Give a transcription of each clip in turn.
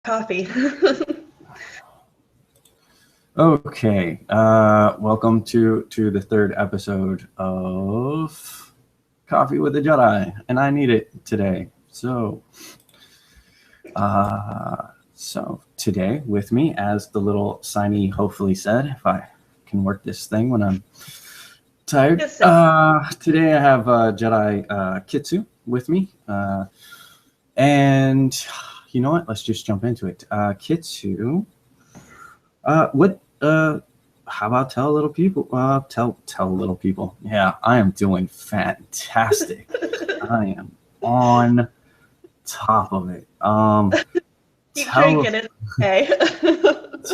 Coffee. Okay, welcome to the third episode of Coffee with the Jedi, and I need it today. So today with me, as the little signee hopefully said, if I can work this thing when I'm tired. Yes, sir. Today I have Jedi Kitsu with me, and you know what? Let's just jump into it. Kitsu. How about tell little people? Tell little people. Yeah, I am doing fantastic. I am on top of it. Keep Tell drinking it. Okay.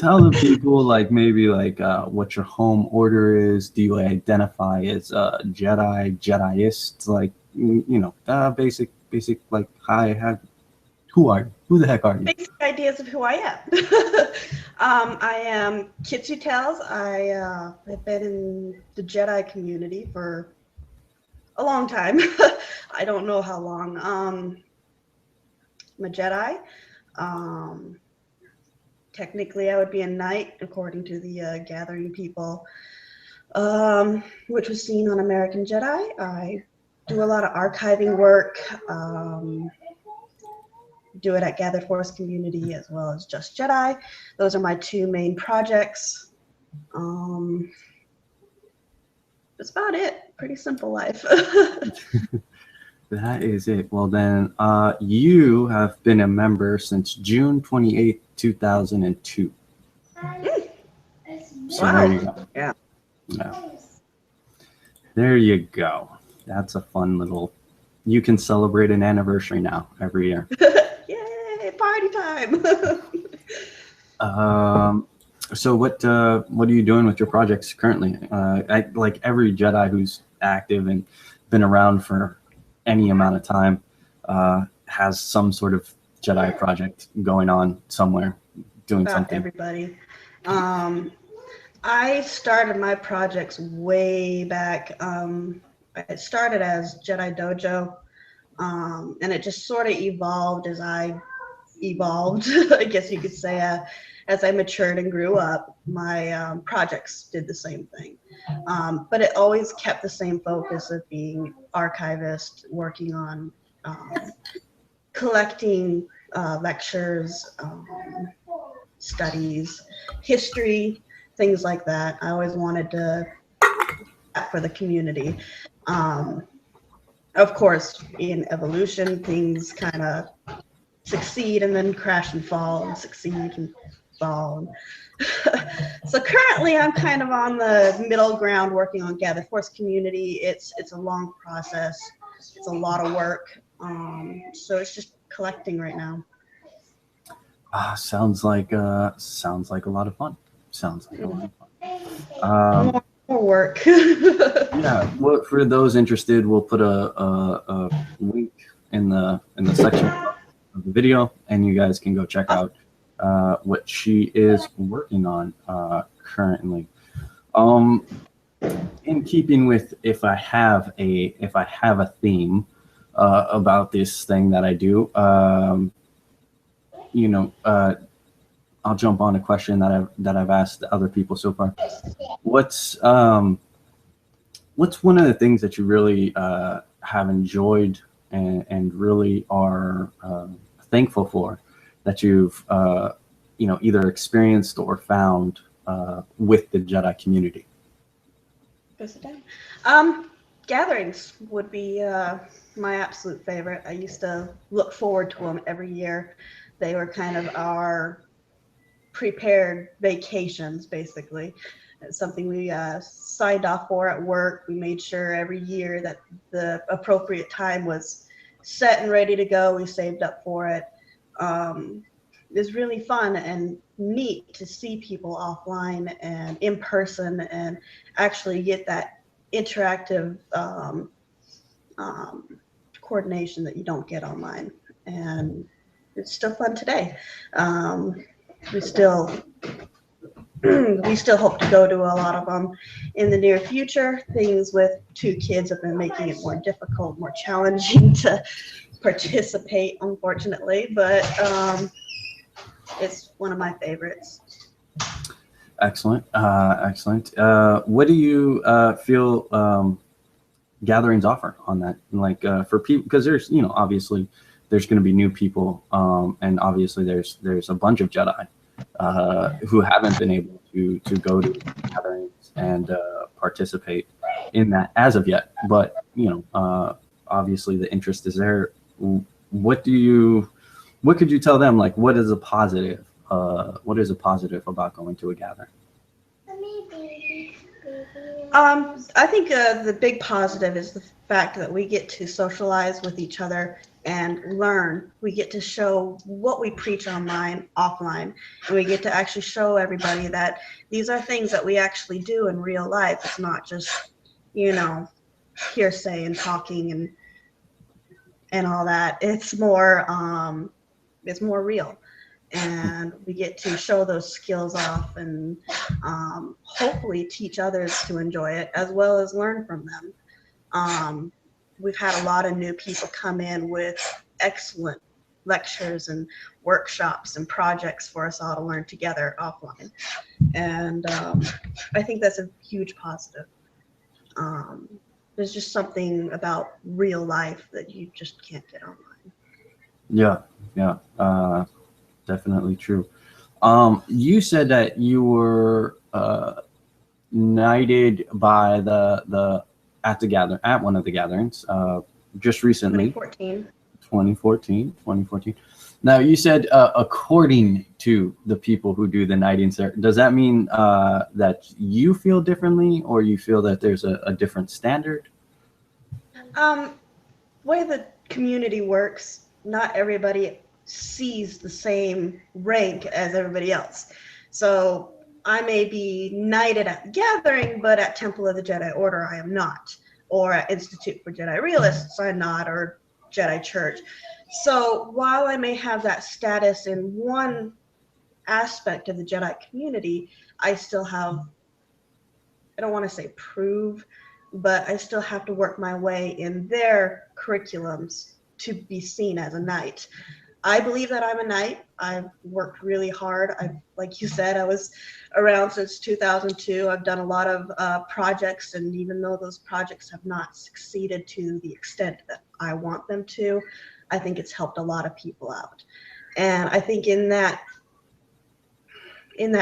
tell the people maybe what your home order is. Do you identify as Jedi, Jediist? Basic like hi. Who are you? Who the heck are you? Basic ideas of who I am. I am Kitsu Tails. I have been in the Jedi community for a long time. I don't know how long. I'm a Jedi. Technically, I would be a knight according to the Gathering people, which was seen on American Jedi. I do a lot of archiving work. Do it at Gathered Force Community as well as Just Jedi. Those are my two main projects. That's about it. Pretty simple life. That is it. Well, then, you have been a member since June 28th, 2002. So Wow. there you go. Yeah. There you go. That's a fun little... You can celebrate an anniversary now every year. Yay, party time. So what are you doing with your projects currently? Like every Jedi who's active and been around for any amount of time has some sort of Jedi project going on somewhere, doing About something. everybody. I started my projects way back. It started as Jedi Dojo, and it just sort of evolved as I evolved, I guess you could say. As I matured and grew up, my projects did the same thing. But it always kept the same focus of being archivist, working on collecting lectures, studies, history, things like that. I always wanted to for the community. Of course, in evolution, things kind of succeed and then crash and fall, and succeed and fall. So currently, I'm kind of on the middle ground, working on Gathered Force Community. It's a long process. It's a lot of work. So it's just collecting right now. Sounds like a lot of fun. Sounds like a lot of fun. More work. Yeah. Well, for those interested, we'll put a link in the section of the video, and you guys can go check out what she is working on currently. In keeping with if I have a theme about this thing that I do, I'll jump on a question that I've asked other people so far. What's one of the things that you really have enjoyed and really are thankful for that you've either experienced or found with the Jedi community? Gatherings would be my absolute favorite. I used to look forward to them every year. They were kind of our prepared vacations, basically. It's something we signed off for at work. We made sure every year that the appropriate time was set and ready to go. We saved up for it. It was really fun and neat to see people offline and in person and actually get that interactive coordination that you don't get online. And it's still fun today. We still hope to go to a lot of them in the near future. Things with 2 kids have been making it more difficult, more challenging to participate, unfortunately. But it's one of my favorites. Excellent. Excellent. What do you feel gatherings offer on that? Like for people, because there's, obviously there's going to be new people, and obviously there's a bunch of Jedi who haven't been able to go to gatherings and participate in that as of yet. But obviously the interest is there. What could you tell them? Like, what is a positive? What is a positive about going to a gathering? I think the big positive is the fact that we get to socialize with each other and learn. We get to show what we preach online, offline, and we get to actually show everybody that these are things that we actually do in real life. It's not just, hearsay and talking and all that. It's more real. And we get to show those skills off and hopefully teach others to enjoy it as well as learn from them. We've had a lot of new people come in with excellent lectures and workshops and projects for us all to learn together offline. And I think that's a huge positive. There's just something about real life that you just can't get online. Yeah. Definitely true. You said that you were knighted by at one of the gatherings just recently. 2014. Now you said according to the people who do the knightings there, does that mean that you feel differently, or you feel that there's a different standard? Way the community works, not everybody sees the same rank as everybody else. So I may be knighted at the gathering, but at Temple of the Jedi Order I am not, or at Institute for Jedi Realists I'm not, or Jedi Church. So while I may have that status in one aspect of the Jedi community, I still have, I don't want to say prove, but I still have to work my way in their curriculums to be seen as a knight. I believe that I'm a knight. I've worked really hard. Like you said, I was around since 2002. I've done a lot of projects, and even though those projects have not succeeded to the extent that I want them to, I think it's helped a lot of people out. And I think in that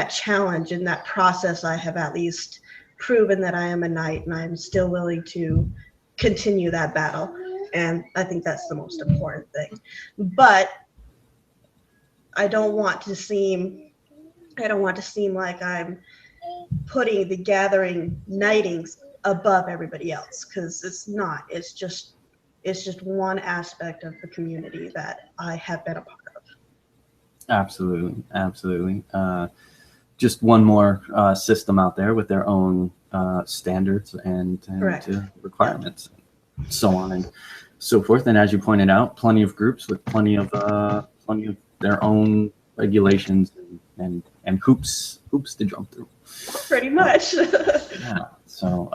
challenge, in that process, I have at least proven that I am a knight, and I'm still willing to continue that battle. And I think that's the most important thing. But I don't want to seem like I'm putting the gathering knightings above everybody else, because it's not. It's just one aspect of the community that I have been a part of. Absolutely. Just one more system out there with their own standards and requirements, so on and so forth. And as you pointed out, plenty of groups with plenty of their own regulations and hoops to jump through. Pretty much. Yeah. So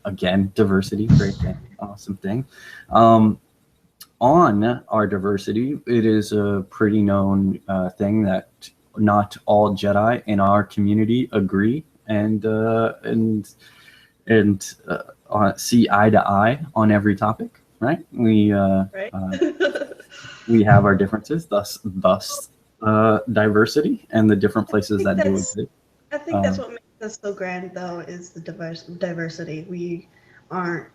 again, diversity, great thing, awesome thing. On our diversity, it is a pretty known thing that not all Jedi in our community agree and see eye to eye on every topic. Right? We we have our differences, thus diversity and the different places that do exist. I think that's what makes us so grand, though, is the diversity. We aren't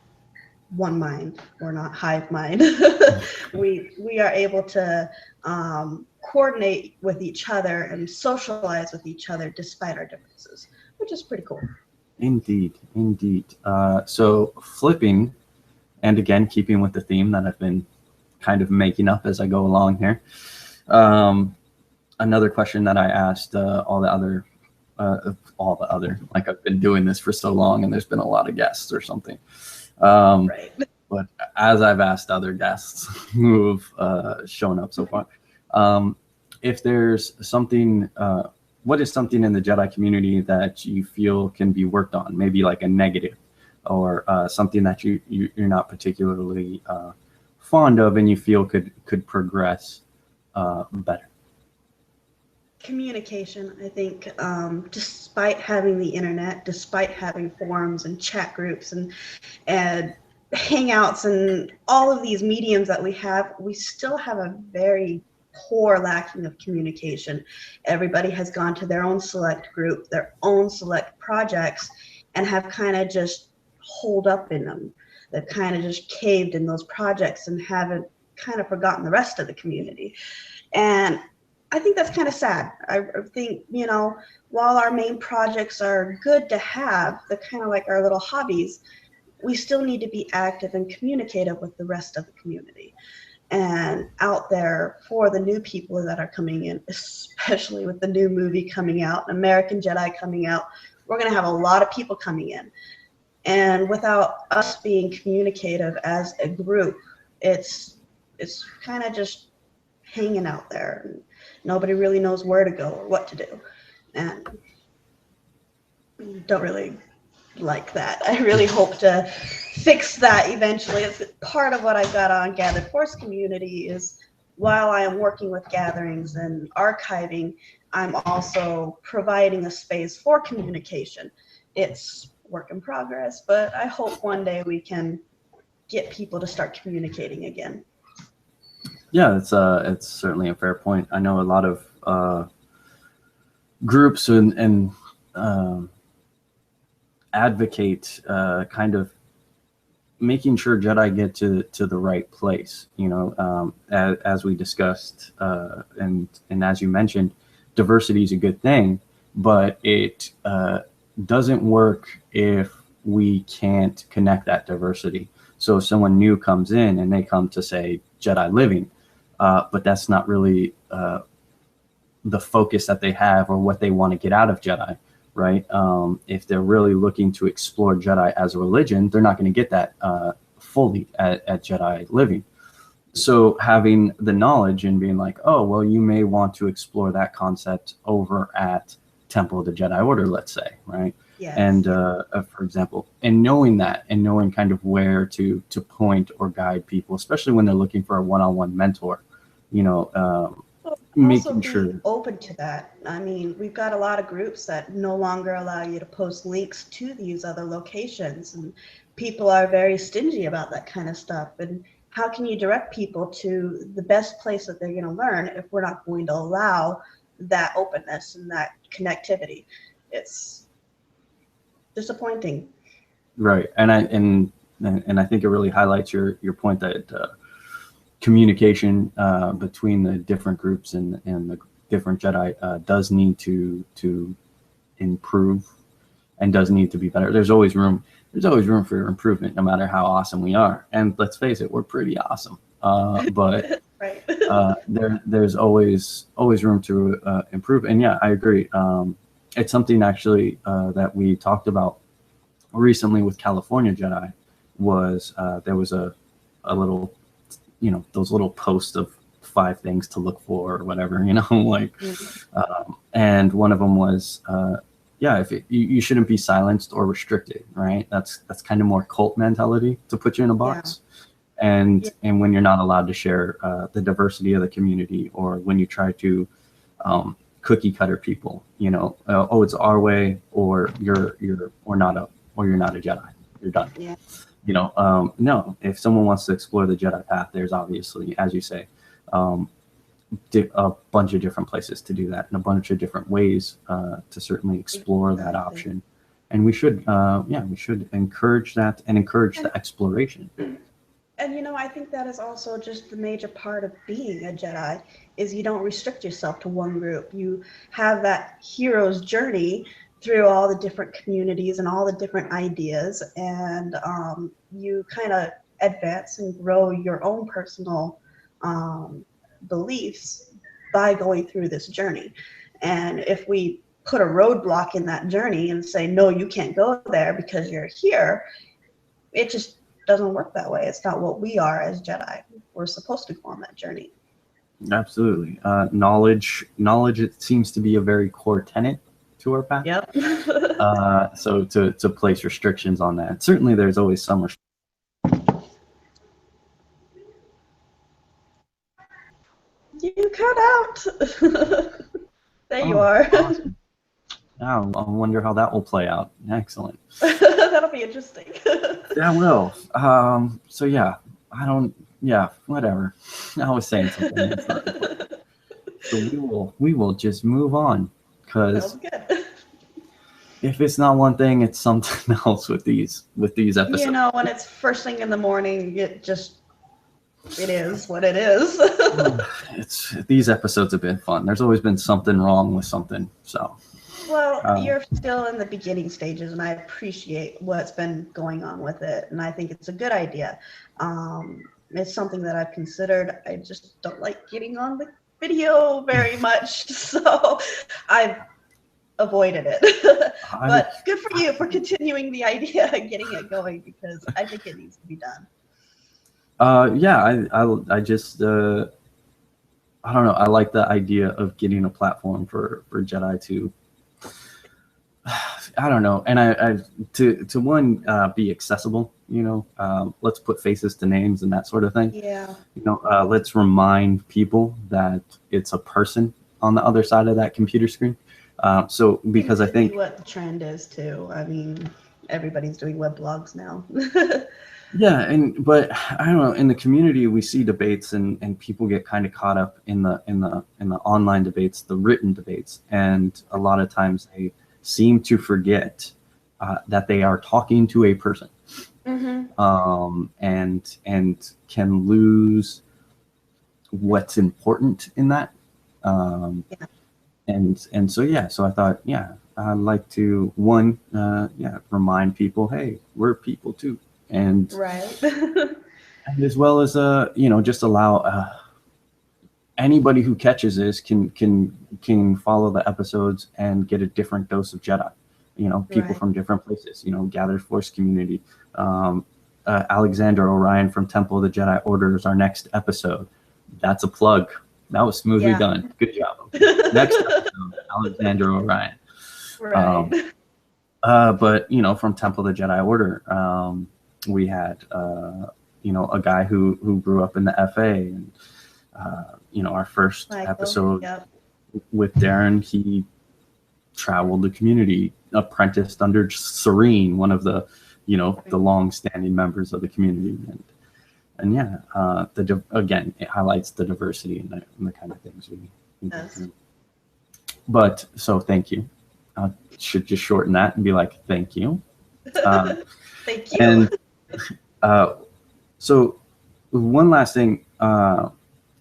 one mind. We're not hive mind. we are able to coordinate with each other and socialize with each other despite our differences, which is pretty cool. Indeed. So flipping, and again, keeping with the theme that I've been kind of making up as I go along here. Another question that I asked all the other, like I've been doing this for so long and there's been a lot of guests or something. Right. But as I've asked other guests who've shown up so far, if there's something, what is something in the Jedi community that you feel can be worked on? Maybe like a negative, or something that you're not particularly fond of and you feel could progress better. Communication, I think, despite having the internet, despite having forums and chat groups and hangouts and all of these mediums that we have, we still have a very poor lacking of communication. Everybody has gone to their own select group, their own select projects, and have kind of just holed up in them. They've kind of just caved in those projects and haven't kind of forgotten the rest of the community. And I think that's kind of sad. I think, you know, while our main projects are good to have, they're kind of like our little hobbies, we still need to be active and communicative with the rest of the community and out there for the new people that are coming in, especially with the new movie coming out, American Jedi coming out. We're going to have a lot of people coming in. And without us being communicative as a group, it's kind of just hanging out there. And nobody really knows where to go or what to do. And don't really like that. I really hope to fix that eventually. It's part of what I've got on Gathered Force Community is while I am working with gatherings and archiving, I'm also providing a space for communication. It's work in progress, but I hope one day we can get people to start communicating again. Yeah, it's certainly a fair point. I know a lot of groups and advocate kind of making sure Jedi get to the right place. You know, as we discussed, and as you mentioned, diversity is a good thing, but it doesn't work if we can't connect that diversity. So if someone new comes in and they come to say Jedi living, but that's not really the focus that they have or what they want to get out of Jedi, right? If they're really looking to explore Jedi as a religion, they're not going to get that fully at Jedi living. So having the knowledge and being like, oh, well, you may want to explore that concept over at Temple of the Jedi Order, let's say, right? Yes. And for example, and knowing that and knowing kind of where to point or guide people, especially when they're looking for a one-on-one mentor, you know, making sure open to that. I mean, we've got a lot of groups that no longer allow you to post links to these other locations, and people are very stingy about that kind of stuff. And how can you direct people to the best place that they're going to learn if we're not going to allow that openness and that connectivity? It's disappointing. Right. And I think it really highlights your point that communication between the different groups and the different Jedi does need to improve and does need to be better. There's always room for improvement, no matter how awesome we are. And let's face it, we're pretty awesome. But right. there's always room to improve. And yeah, I agree. It's something actually that we talked about recently with California Jedi was there was a little, you know, those little posts of 5 things to look for or whatever, you know, like, and one of them was, yeah, if you shouldn't be silenced or restricted, right? That's kind of more cult mentality to put you in a box. Yeah. And when you're not allowed to share the diversity of the community, or when you try to cookie cutter people, you know, oh, it's our way, or you're not a Jedi, you're done. Yeah. You know, no, if someone wants to explore the Jedi path, there's obviously, as you say, a bunch of different places to do that and a bunch of different ways to certainly explore that option. And we should encourage that and encourage the exploration. And, you know, I think that is also just the major part of being a Jedi is you don't restrict yourself to one group. You have that hero's journey through all the different communities and all the different ideas, and you kind of advance and grow your own personal beliefs by going through this journey. And if we put a roadblock in that journey and say, no, you can't go there because you're here, it just doesn't work that way. It's not what we are as Jedi. We're supposed to go on that journey. Absolutely. Knowledge, it seems to be a very core tenet to our path. Yep. So to place restrictions on that, certainly there's always some restrictions. You cut out. you are. Awesome. Now I wonder how that will play out. Excellent. That'll be interesting. That will. So yeah, I don't. Yeah, whatever. I was saying something. That's not important. So we will just move on, because Sounds good. if it's not one thing, it's something else with these episodes. You know, when it's first thing in the morning, it is what it is. These episodes have been fun. There's always been something wrong with something. So. Well, you're still in the beginning stages, and I appreciate what's been going on with it, and I think it's a good idea. It's something that I've considered. I just don't like getting on the video very much, so I've avoided it. But good for you for continuing the idea and getting it going, because I think it needs to be done. Yeah, I just I don't know. I like the idea of getting a platform for Jedi to, I don't know, and I to one be accessible. You know, let's put faces to names and that sort of thing. Yeah. You know, let's remind people that it's a person on the other side of that computer screen. So because I think what the trend is too. I mean, everybody's doing web blogs now. Yeah, but I don't know. In the community, we see debates, and people get kind of caught up in the online debates, the written debates, and a lot of times they seem to forget that they are talking to a person, and can lose what's important in that. And so I thought, I'd like to remind people, hey, we're people too. And right. and as well as just allow anybody who catches this can follow the episodes and get a different dose of Jedi. You know, people from different places. You know, Gathered Force community. Alexander Orion from Temple of the Jedi Order is our next episode. That's a plug. That was smoothly done. Good job. Next episode, Alexander Orion. Right. But from Temple of the Jedi Order. We had, a guy who grew up in the FA, and our first episode with Darren, he traveled the community, apprenticed under Serene, one of the, the long-standing members of the community, and again, it highlights the diversity and the kind of things we do. But so thank you. I should just shorten that and be like, thank you. Thank you. And so one last thing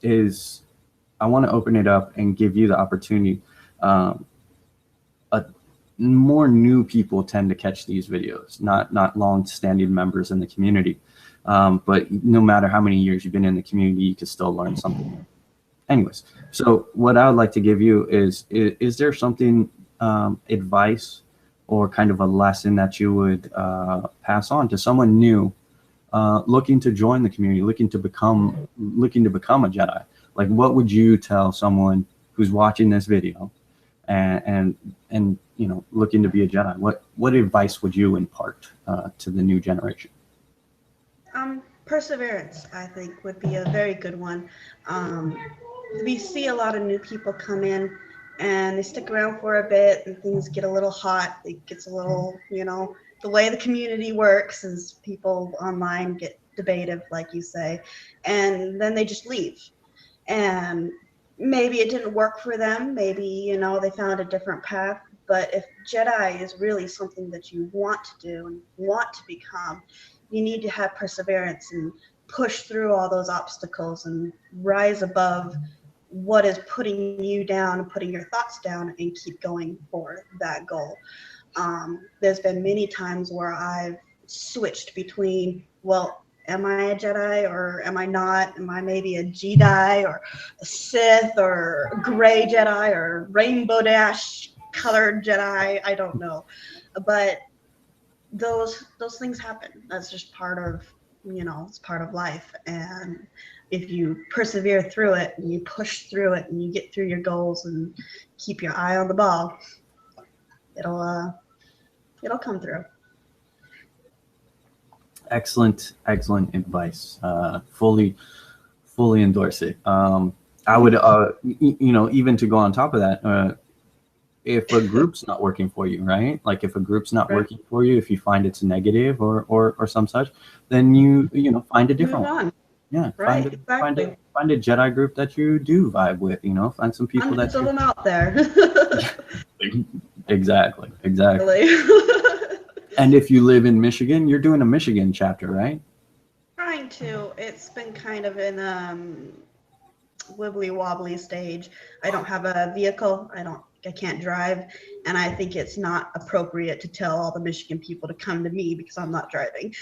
is I want to open it up and give you the opportunity. More new people tend to catch these videos, not long-standing members in the community. But no matter how many years you've been in the community, you can still learn something. Anyways, so what I would like to give you is there something, advice or kind of a lesson that you would pass on to someone new looking to join the community, looking to become a Jedi? Like, what would you tell someone who's watching this video and looking to be a Jedi? What advice would you impart to the new generation? Perseverance, I think, would be a very good one. We see a lot of new people come in and they stick around for a bit and things get a little hot. It gets a little, the way the community works is people online get debative, like you say, and then they just leave. And maybe it didn't work for them. Maybe, they found a different path. But if Jedi is really something that you want to do and want to become, you need to have perseverance and push through all those obstacles and rise above what is putting you down and putting your thoughts down and keep going for that goal. There's been many times where I've switched between, well, am I a Jedi or am I not? Am I maybe a Jedi or a Sith or a gray Jedi or rainbow dash colored Jedi? I don't know. But those things happen. That's just part of, it's part of life. And if you persevere through it and you push through it and you get through your goals and keep your eye on the ball, it'll come through. Excellent advice. Fully endorse it. I would, even to go on top of that, if a group's not working for you, right? Like if a group's not Right. working for you, if you find it's negative or some such, then you know, find a different Move one. on. Yeah, Right. Exactly. find a Jedi group that you do vibe with, you know, find some people that Hundreds of them out there. exactly. Really. And if you live in Michigan, you're doing a Michigan chapter, right? Trying to. It's been kind of in wibbly wobbly stage. I don't have a vehicle. I can't drive, and I think it's not appropriate to tell all the Michigan people to come to me because I'm not driving.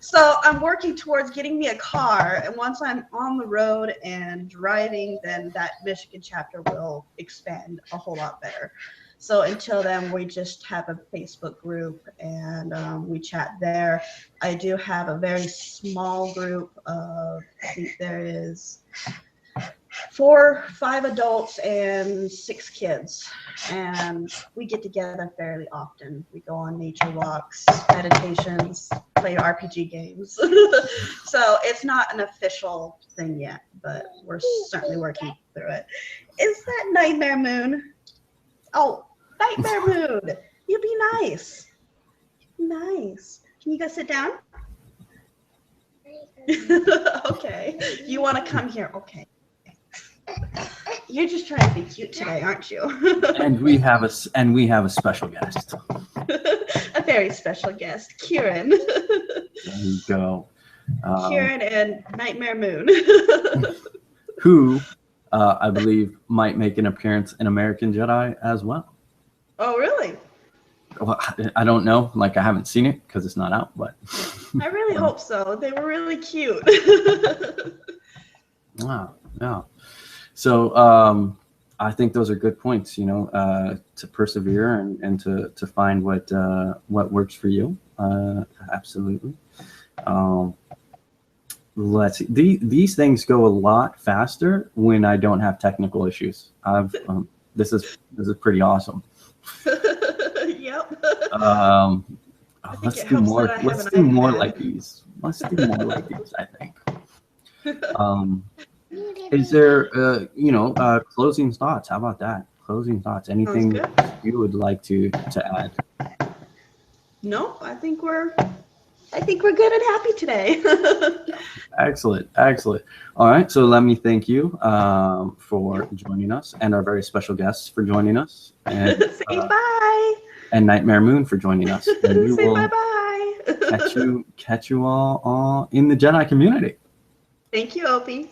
So I'm working towards getting me a car, and once I'm on the road and driving, then that Michigan chapter will expand a whole lot better. So until then, we just have a Facebook group, and we chat there. I do have a very small group of, I think there is 5 adults and 6 kids, and we get together fairly often. We go on nature walks, meditations, play RPG games. So it's not an official thing yet, but we're certainly working through it. Is that Nightmare Moon? Oh, Nightmare Moon, you be nice. Nice. Can you go sit down? Okay. You want to come here? Okay. You're just trying to be cute today, aren't you? And we have a special guest. A very special guest, Kieran. There you go. Kieran and Nightmare Moon. Who I believe might make an appearance in American Jedi as well. Oh, really? Well, I don't know. Like I haven't seen it because it's not out, but I really hope so. They were really cute. wow, yeah. So I think those are good points. You know, to persevere and to find what works for you. Absolutely. Let's see. These things go a lot faster when I don't have technical issues. This is pretty awesome. Yep. Let's do more. Let's do more like these. Let's do more like these. I think. Is there, closing thoughts? How about that? Closing thoughts. Anything you would like to add? No, I think we're good and happy today. Excellent. All right. So let me thank you for joining us, and our very special guests for joining us, and Say bye. And Nightmare Moon for joining us. And we Say will bye-bye. catch you all in the Jedi community. Thank you, Opie.